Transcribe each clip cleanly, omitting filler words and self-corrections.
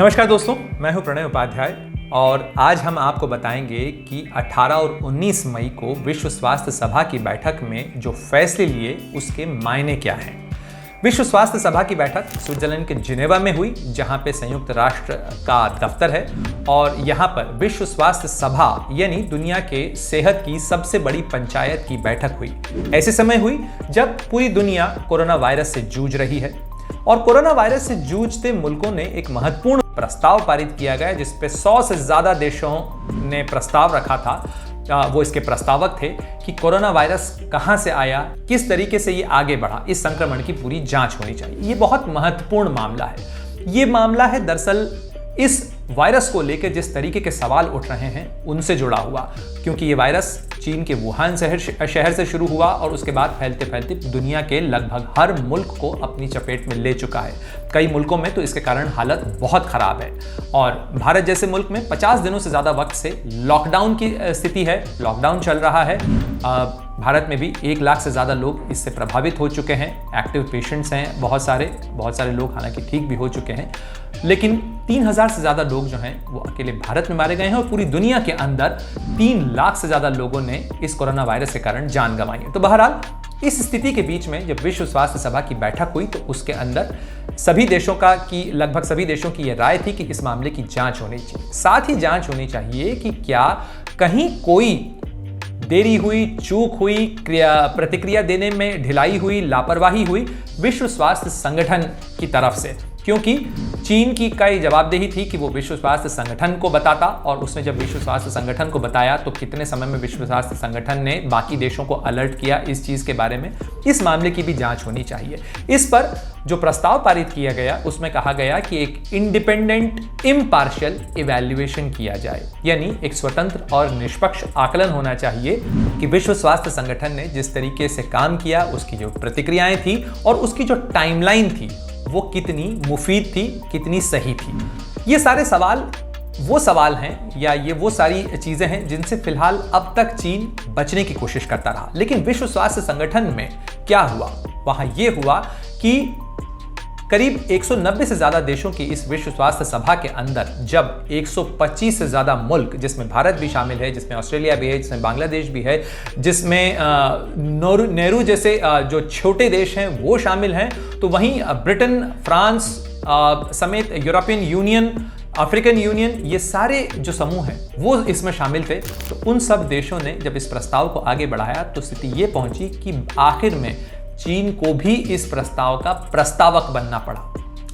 नमस्कार दोस्तों, मैं हूं प्रणय उपाध्याय और आज हम आपको बताएंगे कि 18 और 19 मई को विश्व स्वास्थ्य सभा की बैठक में जो फैसले लिए उसके मायने क्या हैं। विश्व स्वास्थ्य सभा की बैठक स्विट्जरलैंड के जिनेवा में हुई, जहां पे संयुक्त राष्ट्र का दफ्तर है और यहां पर विश्व स्वास्थ्य सभा यानी दुनिया के सेहत की सबसे बड़ी पंचायत की बैठक हुई। ऐसे समय हुई जब पूरी दुनिया कोरोना वायरस से जूझ रही है और कोरोना वायरस से जूझते मुल्कों ने एक महत्वपूर्ण प्रस्ताव पारित किया गया जिस पे 100 से ज्यादा देशों ने प्रस्ताव रखा था। वो इसके प्रस्तावक थे कि कोरोना वायरस कहां से आया, किस तरीके से ये आगे बढ़ा, इस संक्रमण की पूरी जांच होनी चाहिए। ये बहुत महत्वपूर्ण मामला है। ये मामला है दरअसल इस वायरस को लेकर जिस तरीके के सवाल उठ रहे हैं उनसे जुड़ा हुआ, क्योंकि ये वायरस चीन के वुहान शहर से शुरू हुआ और उसके बाद फैलते फैलते दुनिया के लगभग हर मुल्क को अपनी चपेट में ले चुका है। कई मुल्कों में तो इसके कारण हालत बहुत खराब है और भारत जैसे मुल्क में 50 दिनों से ज़्यादा वक्त से लॉकडाउन की स्थिति है। लॉकडाउन चल रहा है। भारत में भी 1 लाख से ज़्यादा लोग इससे प्रभावित हो चुके हैं। एक्टिव पेशेंट्स हैं बहुत सारे लोग, हालांकि ठीक भी हो चुके हैं, लेकिन 3000 से ज़्यादा लोग जो हैं वो अकेले भारत में मारे गए हैं और पूरी दुनिया के अंदर 3 लाख से ज़्यादा लोगों ने इस कोरोना वायरस के कारण जान गंवाई है। तो बहरहाल इस स्थिति के बीच में जब विश्व स्वास्थ्य सभा की बैठक हुई तो उसके अंदर लगभग सभी देशों की यह राय थी कि इस मामले की जांच होनी चाहिए। साथ ही जांच होनी चाहिए कि क्या कहीं कोई देरी हुई, चूक हुई, प्रतिक्रिया देने में ढिलाई हुई, लापरवाही हुई विश्व स्वास्थ्य संगठन की तरफ से, क्योंकि चीन की कई जवाबदेही थी कि वो विश्व स्वास्थ्य संगठन को बताता और उसने जब विश्व स्वास्थ्य संगठन को बताया तो कितने समय में विश्व स्वास्थ्य संगठन ने बाकी देशों को अलर्ट किया इस चीज़ के बारे में। इस मामले की भी जांच होनी चाहिए। इस पर जो प्रस्ताव पारित किया गया उसमें कहा गया कि एक इंडिपेंडेंट इम्पार्शियल इवैल्यूएशन किया जाए, यानी एक स्वतंत्र और निष्पक्ष आकलन होना चाहिए कि विश्व स्वास्थ्य संगठन ने जिस तरीके से काम किया, उसकी जो प्रतिक्रियाएं थी और उसकी जो टाइमलाइन थी वो कितनी मुफीद थी, कितनी सही थी। ये सारे सवाल वो सवाल हैं या ये वो सारी चीजें हैं जिनसे फिलहाल अब तक चीन बचने की कोशिश करता रहा। लेकिन विश्व स्वास्थ्य संगठन में क्या हुआ? वहां ये हुआ कि करीब 190 से ज्यादा देशों की इस विश्व स्वास्थ्य सभा के अंदर जब 125 से ज्यादा मुल्क, जिसमें भारत भी शामिल है, जिसमें ऑस्ट्रेलिया भी है, जिसमें बांग्लादेश भी है, जिसमें नेहरू जैसे जो छोटे देश हैं वो शामिल हैं, तो वहीं ब्रिटेन, फ्रांस समेत यूरोपियन यूनियन, अफ्रीकन यूनियन, ये सारे जो समूह हैं वो इसमें शामिल थे। तो उन सब देशों ने जब इस प्रस्ताव को आगे बढ़ाया तो स्थिति ये पहुंची कि आखिर में चीन को भी इस प्रस्ताव का प्रस्तावक बनना पड़ा।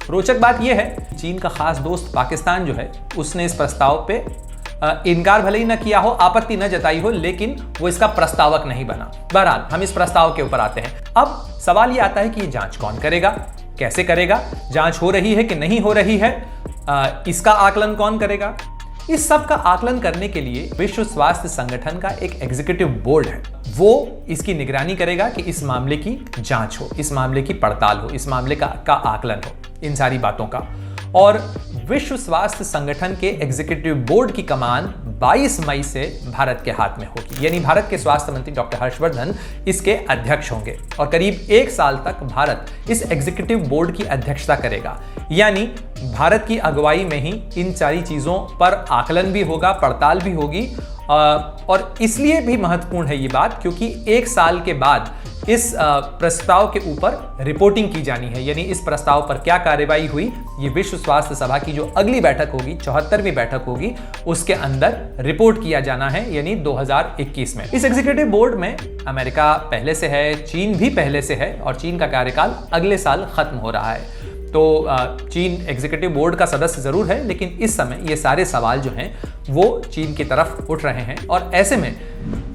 रोचक बात यह है, चीन का खास दोस्त पाकिस्तान जो है उसने इस प्रस्ताव पे इनकार भले ही न किया हो, आपत्ति न जताई हो, लेकिन वो इसका प्रस्तावक नहीं बना। बहरहाल हम इस प्रस्ताव के ऊपर आते हैं। अब सवाल ये आता है कि ये जांच कौन करेगा, कैसे करेगा, जांच हो रही है कि नहीं हो रही है, इसका आकलन कौन करेगा? इस सब का आकलन करने के लिए विश्व स्वास्थ्य संगठन का एक एग्जीक्यूटिव बोर्ड है। वो इसकी निगरानी करेगा कि इस मामले की जांच हो, इस मामले की पड़ताल हो, इस मामले का आकलन हो, इन सारी बातों का। और विश्व स्वास्थ्य संगठन के एग्जीक्यूटिव बोर्ड की कमान 22 मई से भारत के हाथ में होगी, यानी भारत के स्वास्थ्य मंत्री डॉक्टर हर्षवर्धन इसके अध्यक्ष होंगे और करीब 1 साल तक भारत इस एग्जीक्यूटिव बोर्ड की अध्यक्षता करेगा। यानी भारत की अगुवाई में ही इन सारी चीजों पर आकलन भी होगा, पड़ताल भी होगी। और इसलिए भी महत्वपूर्ण है ये बात क्योंकि 1 साल के बाद इस प्रस्ताव के ऊपर रिपोर्टिंग की जानी है, यानी इस प्रस्ताव पर क्या कार्रवाई हुई ये विश्व स्वास्थ्य सभा की जो अगली बैठक होगी, 74वीं बैठक होगी, उसके अंदर रिपोर्ट किया जाना है, यानी 2021 में। इस एग्जीक्यूटिव बोर्ड में अमेरिका पहले से है, चीन भी पहले से है और चीन का कार्यकाल अगले साल खत्म हो रहा है। तो चीन एग्जीक्यूटिव बोर्ड का सदस्य जरूर है, लेकिन इस समय ये सारे सवाल जो हैं वो चीन की तरफ उठ रहे हैं और ऐसे में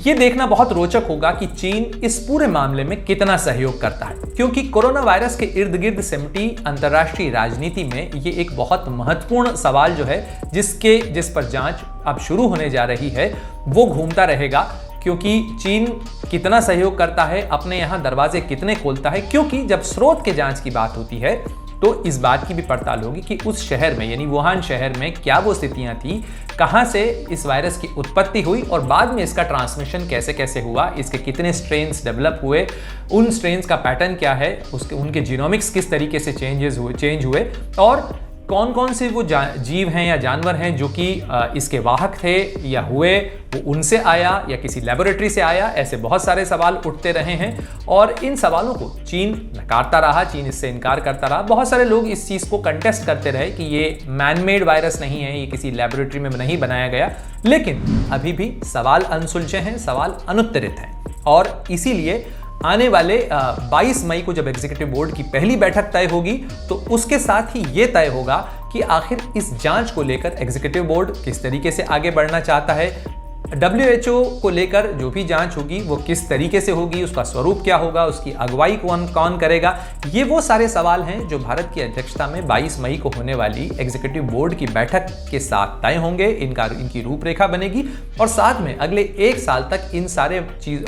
ये देखना बहुत रोचक होगा कि चीन इस पूरे मामले में कितना सहयोग करता है, क्योंकि कोरोना वायरस के इर्द गिर्द सिमटी अंतर्राष्ट्रीय राजनीति में ये एक बहुत महत्वपूर्ण सवाल जो है जिस पर जांच अब शुरू होने जा रही है वो घूमता रहेगा। क्योंकि चीन कितना सहयोग करता है, अपने यहाँ दरवाजे कितने खोलता है, क्योंकि जब स्रोत के जांच की बात होती है तो इस बात की भी पड़ताल होगी कि उस शहर में यानी वुहान शहर में क्या वो स्थितियां थी, कहां से इस वायरस की उत्पत्ति हुई और बाद में इसका ट्रांसमिशन कैसे कैसे हुआ, इसके कितने स्ट्रेन्स डेवलप हुए, उन स्ट्रेन्स का पैटर्न क्या है, उनके जीनोमिक्स किस तरीके से चेंज हुए और कौन कौन से वो जीव हैं या जानवर हैं जो कि इसके वाहक थे या हुए, वो उनसे आया या किसी लेबोरेटरी से आया, ऐसे बहुत सारे सवाल उठते रहे हैं और इन सवालों को चीन नकारता रहा, चीन इससे इनकार करता रहा। बहुत सारे लोग इस चीज़ को कंटेस्ट करते रहे कि ये मैनमेड वायरस नहीं है, ये किसी लेबोरेटरी में नहीं बनाया गया, लेकिन अभी भी सवाल अनसुलझे हैं, सवाल अनुत्तरित हैं और इसीलिए आने वाले 22 मई को जब एग्जीक्यूटिव बोर्ड की पहली बैठक तय होगी तो उसके साथ ही ये तय होगा कि आखिर इस जांच को लेकर एग्जीक्यूटिव बोर्ड किस तरीके से आगे बढ़ना चाहता है, WHO को लेकर जो भी जांच होगी वो किस तरीके से होगी, उसका स्वरूप क्या होगा, उसकी अगुवाई कौन करेगा। ये वो सारे सवाल हैं जो भारत की अध्यक्षता में 22 मई को होने वाली एग्जीक्यूटिव बोर्ड की बैठक के साथ तय होंगे, इनकी रूपरेखा बनेगी और साथ में अगले 1 साल तक इन सारे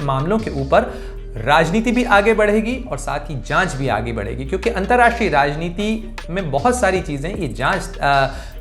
मामलों के ऊपर राजनीति भी आगे बढ़ेगी और साथ ही जांच भी आगे बढ़ेगी, क्योंकि अंतर्राष्ट्रीय राजनीति में बहुत सारी चीजें ये जांच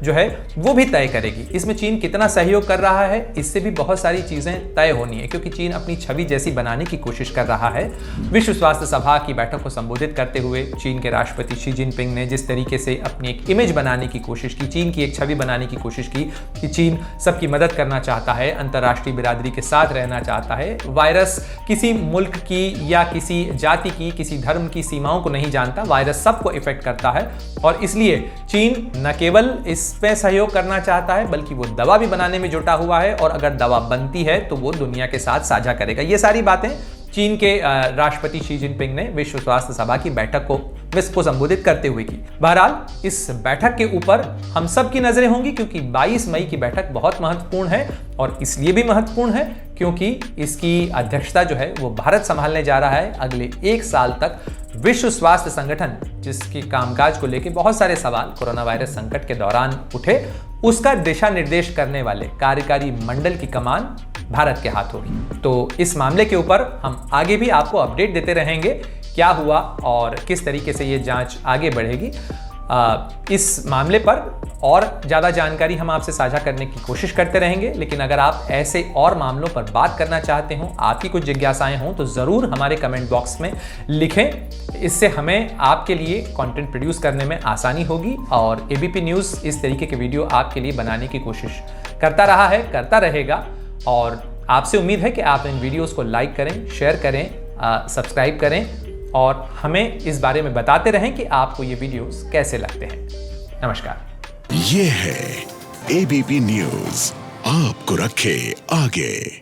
जो है वो भी तय करेगी। इसमें चीन कितना सहयोग कर रहा है इससे भी बहुत सारी चीजें तय होनी है, क्योंकि चीन अपनी छवि जैसी बनाने की कोशिश कर रहा है। विश्व स्वास्थ्य सभा की बैठक को संबोधित करते हुए चीन के राष्ट्रपति शी जिनपिंग ने जिस तरीके से अपनी एक इमेज बनाने की कोशिश की, चीन की एक छवि बनाने की कोशिश की कि चीन सबकी मदद करना चाहता है, अंतर्राष्ट्रीय बिरादरी के साथ रहना चाहता है, वायरस किसी मुल्क की या किसी जाति की, किसी धर्म की सीमाओं को नहीं जानता, वायरस सबको इफेक्ट करता है और इसलिए चीन न केवल इस पे सहयोग करना चाहता है बल्कि वो दवा भी बनाने में जुटा हुआ है और अगर दवा बनती है तो वो दुनिया के साथ साझा करेगा। ये सारी बातें चीन के राष्ट्रपति शी जिनपिंग ने विश्व स्वास्थ्य सभा की बैठक को संबोधित करते हुए की। बहरहाल इस बैठक के ऊपर हम सब की नजरें होंगी, क्योंकि 22 मई की बैठक बहुत महत्वपूर्ण है और इसलिए भी महत्वपूर्ण है क्योंकि इसकी अध्यक्षता जो है वो भारत संभालने जा रहा है। अगले 1 साल तक विश्व स्वास्थ्य संगठन जिसके कामकाज को लेकर बहुत सारे सवाल कोरोना वायरस संकट के दौरान उठे, उसका दिशा निर्देश करने वाले कार्यकारी मंडल की कमान भारत के हाथ होगी। तो इस मामले के ऊपर हम आगे भी आपको अपडेट देते रहेंगे क्या हुआ और किस तरीके से ये जांच आगे बढ़ेगी। इस मामले पर और ज़्यादा जानकारी हम आपसे साझा करने की कोशिश करते रहेंगे, लेकिन अगर आप ऐसे और मामलों पर बात करना चाहते हो, आपकी कुछ जिज्ञासाएं हों तो ज़रूर हमारे कमेंट बॉक्स में लिखें। इससे हमें आपके लिए कंटेंट प्रोड्यूस करने में आसानी होगी और एबीपी न्यूज़ इस तरीके के वीडियो आपके लिए बनाने की कोशिश करता रहा है, करता रहेगा और आपसे उम्मीद है कि आप इन वीडियोस को लाइक करें, शेयर करें, सब्सक्राइब करें और हमें इस बारे में बताते रहें कि आपको ये वीडियोस कैसे लगते हैं। नमस्कार। ये है एबीपी न्यूज़, आपको रखे आगे।